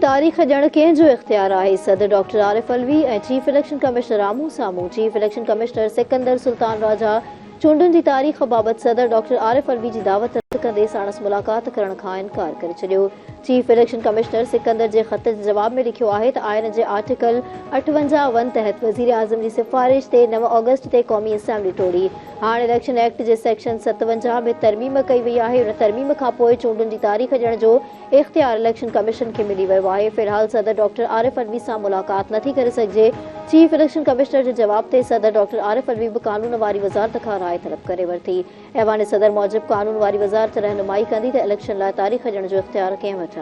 तारीख़ ॼण कंहिंजो इख्तियार आहे। सदर डॉक्टर आरिफ अलवी ऐं चीफ इलेक्शन कमिश्नर आमू साम्हूं chief election commissioner Sikandar Sultan Raja चूंडुनि जी तारीख़ बाबति सदर डॉक्टर आरिफ अलवी जी दावत रद्द कंदे साणस मुलाक़ात करण खां इनकार करे छॾियो। चीफ इलेक्शन कमिश्नर सिकंदर जे ख़त जे जवाब में लिखियो आहे त आइन जे आर्टिकल 58(1) तहत वज़ीर आज़म जी सिफ़ारिश ते 9 ऑगस्ट ते क़ौमी असेंबली टोड़ी। हाणे इलेक्शन एक्ट जे सेक्शन 57 में तरमीम कई वई आहे। उन तरमीम खां पोइ चूंडुनि जी तारीख़ ॾियण जो इख्तियार इलेक्शन कमीशन खे मिली वियो आहे। फ़िलहाल सदर डॉक्टर आरिफ अलवी सां मुलाक़ात नथी करे सघिजे। चीफ इलेक्शन कमिश्नर जे जवाब ते सदर डॉक्टर आरिफ अलवी बि कानून वारी वज़ारत खां राय तलब करे वरिती। ऐवान सदर मूजिब कानून वारी वज़ारत रहनुमाई कंदी त इलेक्शन लाइ तारीख़ ॾियण जो इख्तियार कंहिं वटि आहे।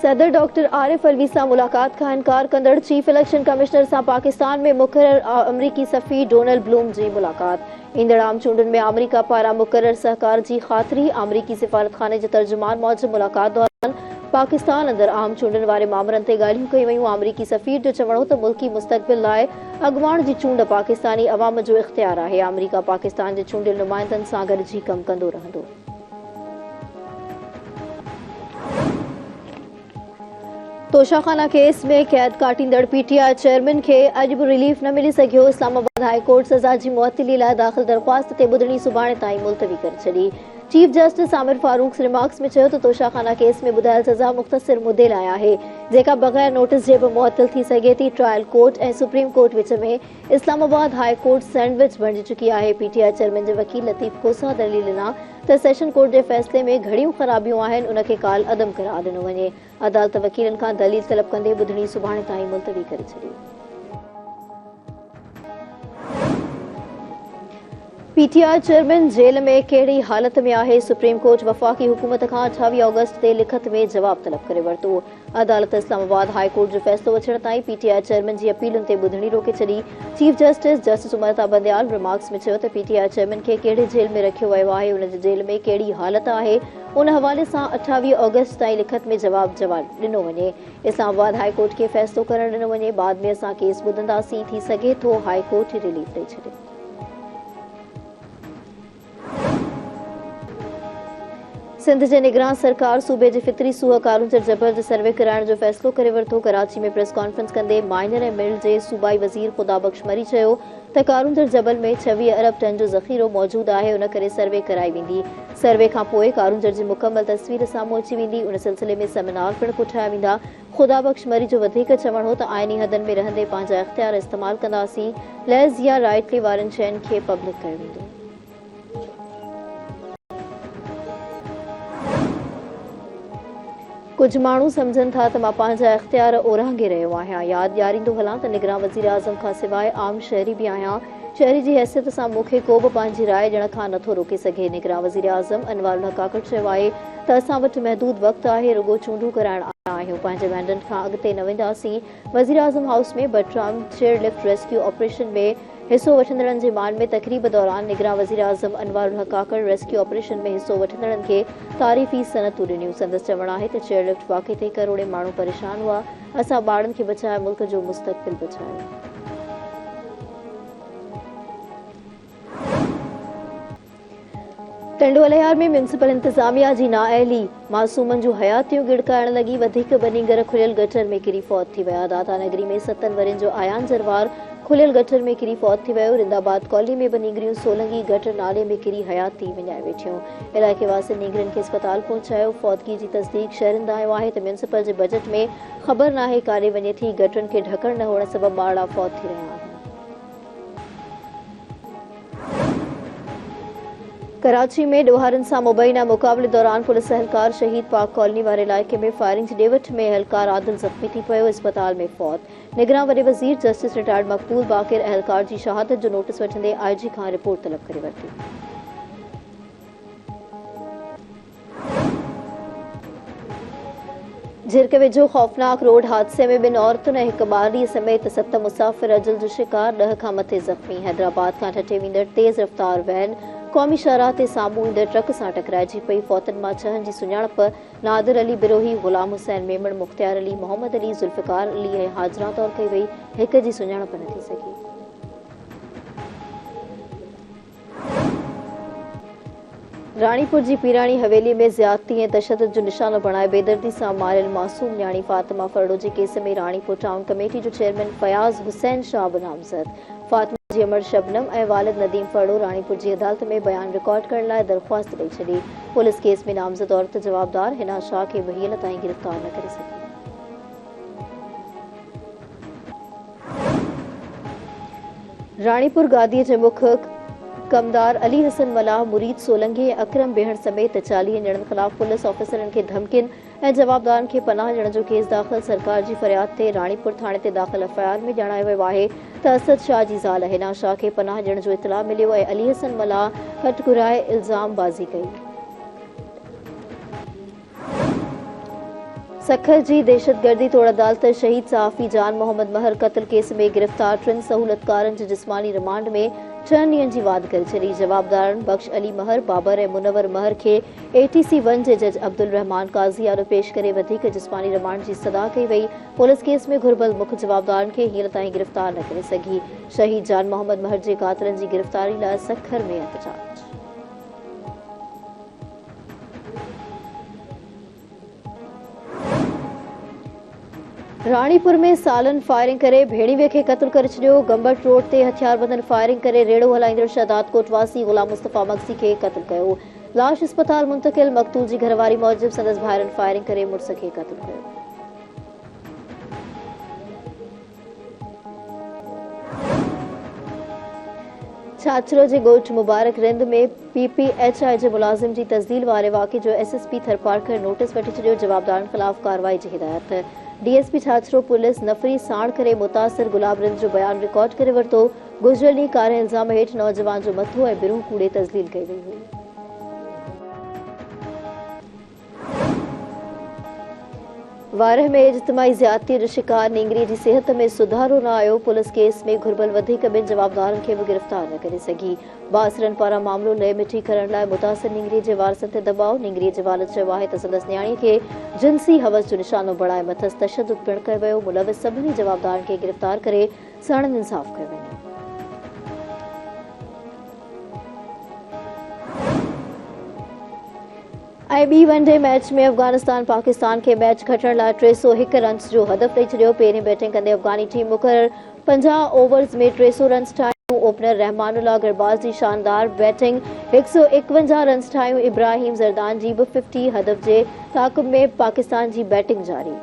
सदर डॉक्टर आरिफ अलवी सां मुलाक़ात खां इनकार कंदड़ चीफ इलेक्शन कमिश्नर सां पाकिस्तान में मुक़रर अमरीकी सफ़ीर डोनाल्ड ब्लूम जी मुलाक़ात। ईंदड़ आम चूंडुनि में अमरीका पारां मुक़रर सहकार जी ख़ातिरी। अमरीकी सिफ़ारतखाने जे तर्जुमान मूजिब मुलाक़ात दौरान पाकिस्तान अंदर आम चूंडुनि वारे मामलनि ते ॻाल्हियूं कयूं वयूं। अमरीकी सफ़ीर जो चवणो त मुल्की मुस्तक़बिल लाइ अॻुवाण जी चूंड पाकिस्तानी अवाम जो इख्तियार आहे। अमरीका पाकिस्तान जे चूंडियल नुमाइंदनि सां गॾिजी कमु कंदो रहंदो। तोशाखाना केस में क़ैद काटींदड़ पीटीआई चेयरमैन खे अॼु बि रिलीफ न मिली सघियो। इस्लामाबाद हाई कोर्ट सज़ा जी मुअत्तली लाइ दाख़िल दरख़्वास्त ते ॿुधणी सुभाणे ताईं मुलतवी करे छॾी। Chief justice Aamir Farooq remarks में चयो त तोशाखाना केस में ॿुधायल सज़ा मुख़्तसिर मुदे लाइ आहे, जेका बग़ैर नोटिस जे बि मुअत्तल थी सघे थी। ट्रायल कोर्ट ऐं सुप्रीम कोर्ट विच में इस्लामाबाद हाई कोर्ट सैंडविच बणिजी चुकी आहे। पीटीआई चेयरमैन जे वकील लतीफ़ कोसा दलील ॾिना त सेशन कोर्ट जे फ़ैसिले में घणियूं ख़राबियूं आहिनि, उनखे काल अदम करार ॾिनो वञे। अदालत वकीलनि खां दलील तलब कंदे ॿुधणी सुभाणे ताईं मुलतवी करे छॾी। पीटीआई चेयरमैन जेल में कहिड़ी हालत में आहे? सुप्रीम कोर्ट वफ़ाक़ी हुकूमत खां 28 ऑगस्ट ते लिखत में जवाब तलब करे वरितो। अदालत इस्लामाबाद हाई कोर्ट जो फ़ैसिलो अचण ताईं पीटीआई चेयरमैन जी अपीलुनि ते ॿुधणी रोके छॾी। Chief justice Umar Bandial remarks में चयो त पीटीआई चेयरमैन खे कहिड़े जेल में रखियो वियो आहे, उन जे जेल में कहिड़ी हालत आहे, उन हवाले सां 28 ऑगस्ट ताईं लिखत में जवाब ॾिनो वञे। इस्लामाबाद हाई कोर्ट खे फ़ैसिलो करणु ॾिनो वञे। बाद में असां केस ॿुधंदासीं। थी सघे थो हाई कोर्ट रिलीफ ॾेई छॾे। सिंध जे निगरान सरकार सूबे जे फितरी सूह कारूंजर जबल जो सर्वे कराइण जो फ़ैसिलो करे वरितो। कराची में प्रेस कॉन्फ्रेंस कंदे माइनर ऐं मिल्ड जे सूबाई वज़ीर ख़ुदाबख्श मरी चयो त कारूंजर जबल में 26 अरब टन जो ज़ख़ीरो मौजूदु आहे, उन करे सर्वे कराई वेंदी। सर्वे खां पोइ कारूंजर जी मुकमल तस्वीर साम्हूं अची वेंदी। उन सिलसिले में सेमिनार पिणु कोठाया वेंदा। ख़ुदाबख्श मरी जो वधीक चवणु हो त आइनी हदनि में रहंदे पंहिंजा इख्तियार इस्तेमालु कंदासीं। लैज़ या राइट टे वारनि शयुनि खे पब्लिक कयो वेंदो। कुछ माण्हू सम्झनि था त मां पंहिंजा इख्तियार ओरांगे रहियो आहियां। यादि ॾियारींदो हलां त निगरान वज़ीर आज़म खां सवाइ आम शहरी बि आहियां। शहरी जी हैसियत सां मूंखे को बि पंहिंजी राय ॾियण खां नथो रोके सघे। निगरान वज़ीर आज़म अनवार उल हक़ चयो आहे त असां वटि महदूद वक़्तु आहे, रुॻो चूंडूं कराइण आया आहियूं, पंहिंजे मैंडेट खां अॻिते न वेंदासीं। वज़ीर आज़म हाउस में बटराम चेयर लिफ्ट रेस्क्यू ऑपरेशन में हिसो वठंदड़नि जे मान में तक़रीब दौरान निगरान वज़ीर आज़म अनवार उल हक़ रेस्क्यू ऑपरेशन में हिसो वठंदड़नि खे तारीफ़ी सनतूं ॾिनियूं। संदसि चवणु आहे त चेयर लिफ्ट वाक़े ते करोड़े माण्हू परेशान हुआ। असां ॿारनि खे बचायो, मुल्क जो मुस्तक़बिल बचायो। टंडो अलियार में म्यूनिसिपल इंतज़ामिया जी नाअहली मासूमनि जूं हयातियूं गिड़काइण लॻी। वधीक बनीगर खुलियल गटर में किरी फौत थी विया। दाता नगरी में 7 वरियनि जो आयान जरवार खुलियल गटर में किरी फौत थी वियो। रिंदाबाद कॉलोनी में बनीगरियूं सोलंगी गटर नाले में किरी हयाती विञाए वेठियूं। इलाइक़े वासियुनि नीगरनि खे अस्पताल पहुचायो। फौतगी जी तस्दीक शहरनि आयो आहे त म्यूनिसिपल जे बजट में ख़बर नाहे काॾे वञे थी। गटरनि खे ढकण न हुअण सबबि ॿारड़ा फौत थी रहिया आहिनि। कराची में ॾोहारनि सां मुबैना मुक़ाबले दौरान पुलिस एहलकार शहीद पाक कॉलोनी वारे इलाइक़े में फायरिंग जी ॾेवठ में एहलकार आदिल ज़ख़्मी थी पियो, अस्पताल में फौत। निगरान वॾे वज़ीर जस्टिस रिटायर्ड मक़बूल बाक़िर एहलकार जी शहादत जो नोटिस वठंदे आईजी खां रिपोर्ट तलब करे वरिती। झिरक वेझो खौफ़नाक रोड हादसे में 2 औरतुनि ऐं 1 ॿारड़ीअ समेत 7 मुसाफ़िर अजल जो शिकार, 10 खां मथे ज़ख़्मी। हैदराबाद खां ठटे वेंदड़ तेज़ रफ़्तार वैन क़ौमी शाहराह ते साम्हूं ईंदड़ ट्रक सां टकराइजी पई। फौतनि मां 6 जी सुञाणप नादिर अली बिरोही, ग़ुलाम हुसैन मेमण, मुख्तियार अली, मोहम्मद अली, ज़ुल्फ़िकार अली ऐं हाजरा तौर कई वई। 1 जी सुञाणप न थी सघी। रानीपुर जी पीरानी हवेली में ज्यादती ऐं तशद्दुद जो निशानो बणाए बेदर्दी सां मारियल मासूम न्याणी फातिमा फरड़ो जे केस में रानीपुर टाउन कमेटी जो चेयरमैन फयाज़ हुसैन शाह बि नामज़द। फातिमा जी अमर शबनम ऐं वालिद नदीम फरड़ो रानीपुर जी अदालत में बयान रिकॉर्ड करण लाइ दरख़्वास्त ॾेई छॾी। पुलिस केस में नामज़द औरत जवाबदार हिना शाह खे हींअर ताईं गिरफ़्तार न करे सघी। रानीपुर गादीअ जे मुख कमदार अली हसन मलाह मुरीद सोलंगी ऐं अकरम बेहण समेत 40 ॼणनि ख़िलाफ़ पुलिस ऑफिसरनि खे धमकियुनि ऐं जवाबदारनि खे पनाह ॾियण जो केस दाख़िल सरकार जी फरियाद ते रानीपुर थाणे ते दाख़िल एफआईआर में ॼाणायो वियो आहे त असद शाह जी ज़ाल हिना शाह खे पनाह ॾियण जो इतला मिलियो ऐं अली हसन मलाह कटघुराए इल्ज़ामबाज़ी कई। सखर जी दहशतगर्दी तोड़ अदालत शहीद सहाफ़ी जान मोहम्मद महर क़त्ल केस में गिरफ़्तार 3 सहूलतकारनि जे जिस्मानी रिमांड में 6 ॾींहनि जी वाद करे छॾी। जवाबदारनि बख्श अली महर, बाबर ऐं मुनवर महर खे ATC 1 जे जज अब्दुल रहमान काज़ी आॾो पेश करे वधीक जिस्मानी रिमांड जी सदा कई वई। पुलिस केस में घुर्बल मुख्य जवाबदारनि खे हींअर ताईं गिरफ़्तार न करे सघी। शहीद जान मोहम्मद महर जे क़ातिलनि जी गिरफ़्तारी लाइ सखर में एहतजाज। रानीपुर में सालन फायरिंग करे भेड़ीवे खे क़त्ल करे छॾियो। गंबट रोड ते हथियारबंदनि फायरिंग करे रेड़ो हलाईंदड़ शहदाद कोटवासी गुलाम मुस्तफ़ा मगसी खे क़त्ल कयो। लाश अस्पताल मुंतकिल। मक़तूल जी घरवारी मूजिब संदसि भाइरनि फायरिंग करे मुड़िस खे क़त्ल कयो। छाछरो जे ॻोठ मुबारक रिंद में PPHI जे मुलाज़िम जी तस्दील वारे वाक़े जो SSP थरपारकर नोटिस वठी छॾियो। जवाबदारनि ख़िलाफ़ कार्रवाई जी हिदायत। DSP छाछरो पुलिस नफ़री साण करे मुतासिर गुलाब रिंद जो बयान रिकॉर्ड करे वरितो। गुज़िरियल ॾींहुं कारे इल्ज़ाम हेठि नौजवान जो मथो ऐं बिरूं कूड़े तस्दील कई वई हुई। वारह में इज्तिमाई ज़्यादती जो शिकार नींगरी जी सिहत में सुधारो न आयो। पुलिस केस में घुर्बल वधीक ॿिनि जवाबदारनि खे बि गिरफ़्तार न करे सघी। बासरनि पारां मामिलो लहे मिठी करण लाइ मुतासिर नींगरी जे वारसनि ते दबाउ। नींगरी जे वालिद चयो आहे त संदसि न्याणीअ खे जिन्सी हवस जो निशानो बणाए मथसि तशद्दुद पिणु कयो वियो। मुलविस सभिनी जवाबदारनि खे गिरफ़्तार करे सणन इंसाफ़ कयो वञे। ॿी वनडे मैच में अफ़गानिस्तान पाकिस्तान खे मैच खटण लाइ 301 रन्स जो हदफ़ ॾेई छॾियो। पहिरीं बैटिंग कंदे अफ़गानी टीम मुक़रर 50 ओवर्स में 300 रन्स ठाहियूं। ओपनर रहमानुल्लाह गरबाज़ जी शानदार बैटिंग 151 रन्स ठाहियूं। इब्राहिम ज़रदान जी बि 50 हदफ़ जे ताक़ुब में पाकिस्तान जी बैटिंग जारी।